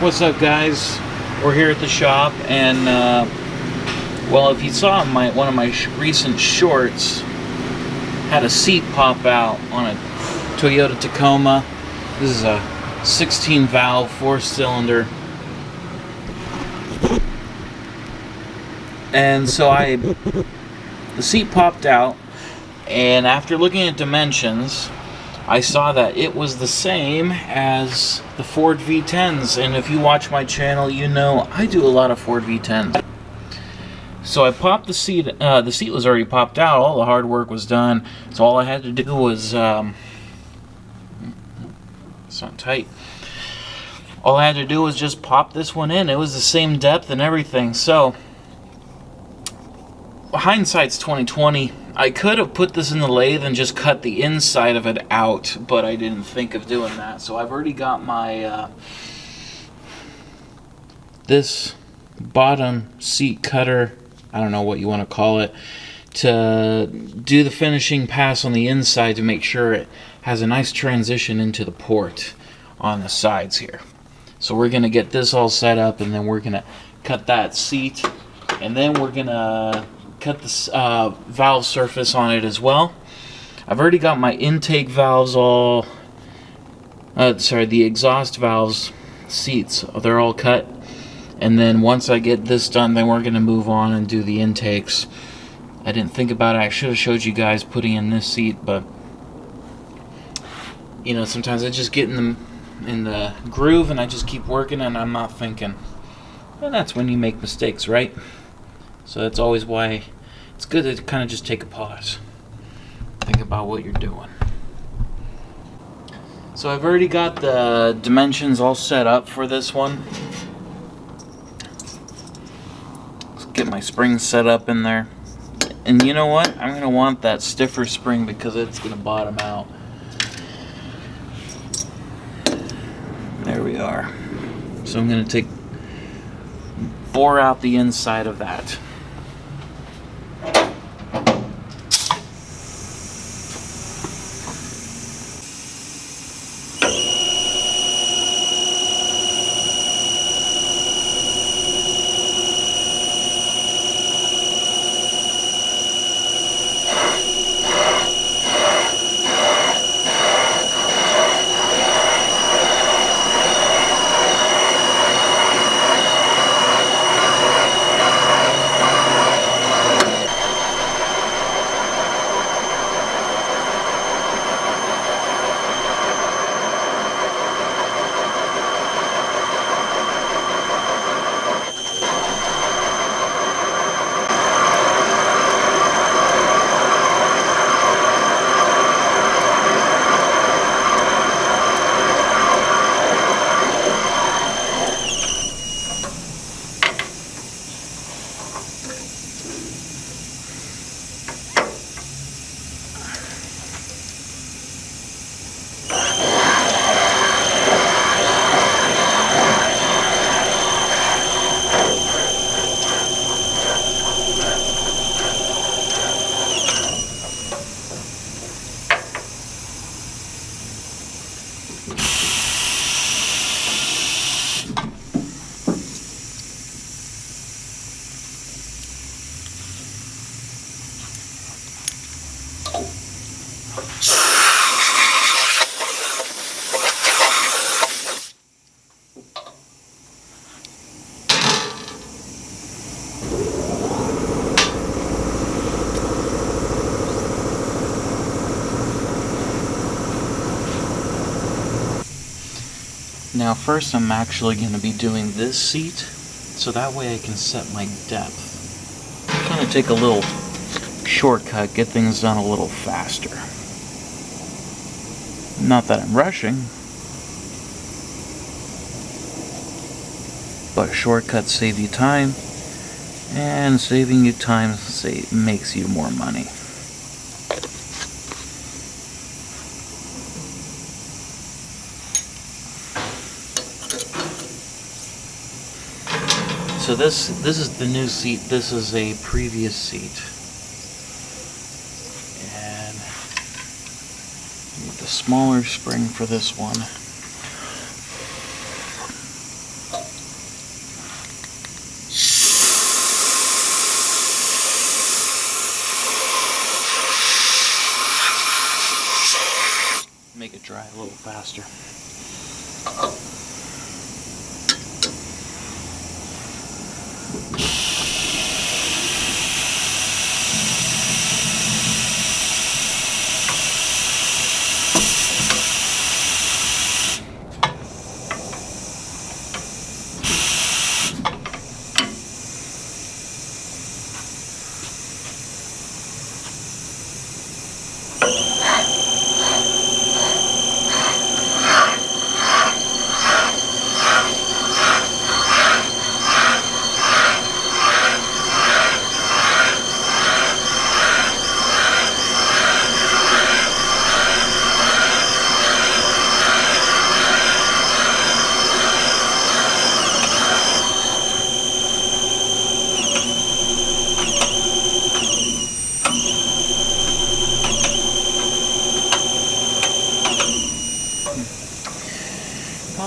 What's up, guys? We're here at the shop, and well, if you saw one of my recent shorts, had a seat pop out on a Toyota Tacoma. This is a 16 valve, 4-cylinder, and so the seat popped out, and after looking at dimensions, I saw that it was the same as the Ford V10s, and if you watch my channel, you know I do a lot of Ford V10s. So I popped the seat. The seat was already popped out. All the hard work was done. So all I had to do was, it's not tight. All I had to do was just pop this one in. It was the same depth and everything. So hindsight's 2020. I could have put this in the lathe and just cut the inside of it out, but I didn't think of doing that. So I've already got my this bottom seat cutter, I don't know what you want to call it, to do the finishing pass on the inside to make sure it has a nice transition into the port on the sides here. So we're going to get this all set up, and then we're going to cut that seat, and then we're going to cut the valve surface on it as well. I've already got my intake valves all, the exhaust valves seats, they're all cut. And then once I get this done, then we're going to move on and do the intakes. I didn't think about it. I should have showed you guys putting in this seat, but you know, sometimes I just get in the groove and I just keep working and I'm not thinking. And that's when you make mistakes, right? So that's always why it's good to kind of just take a pause. Think about what you're doing. So I've already got the dimensions all set up for this one. Let's get my springs set up in there. And you know what? I'm going to want that stiffer spring because it's going to bottom out. There we are. So I'm going to bore out the inside of that. Now first I'm actually going to be doing this seat, so that way I can set my depth. I'm going to take a little shortcut, get things done a little faster. Not that I'm rushing, but shortcuts save you time, and saving you time makes you more money. So this is the new seat. This is a previous seat. And need the smaller spring for this one. dry a little faster.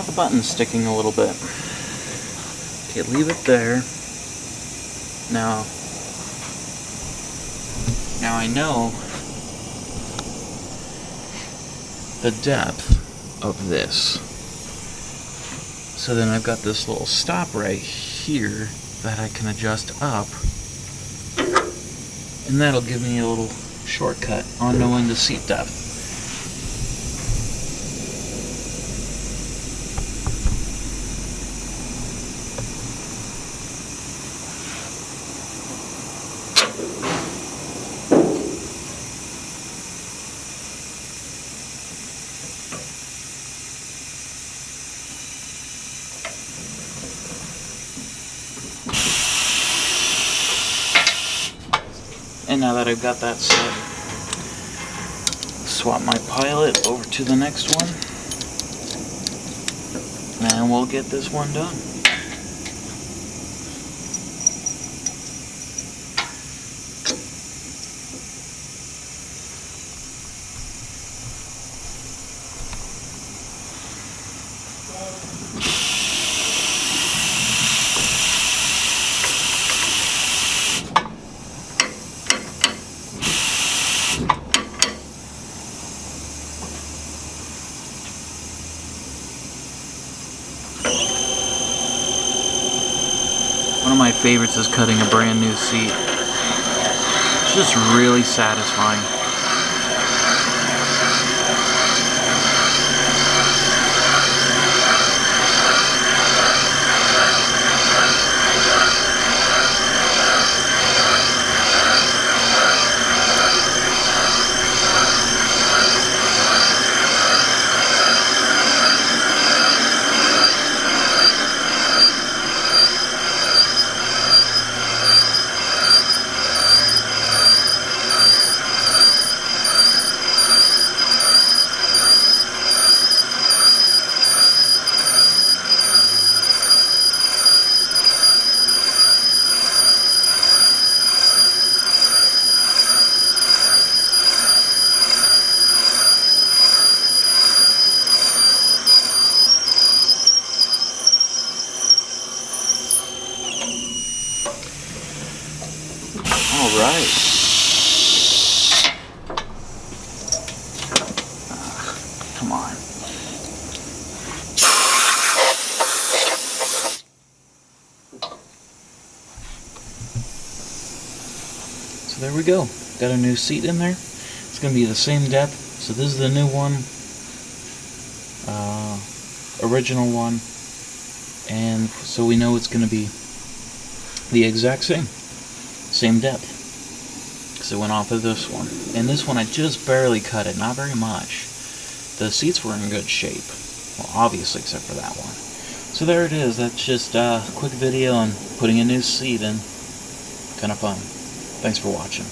The button's sticking a little bit. Okay, leave it there. Now I know the depth of this. So then I've got this little stop right here that I can adjust up, and that'll give me a little shortcut on knowing the seat depth. And now that I've got that set, swap my Pilot over to the next one, and we'll get this one done. One of my favorites is cutting a brand new seat. It's just really satisfying. Alright. Come on. So there we go. Got a new seat in there. It's going to be the same depth. So this is the new one. Original one. And so we know it's going to be the exact same depth, because it went off of this one. And this one I just barely cut it, not very much. The seats were in good shape, well, obviously, except for that one. So there it is. That's just a quick video on putting a new seat in. Kind of fun. Thanks for watching.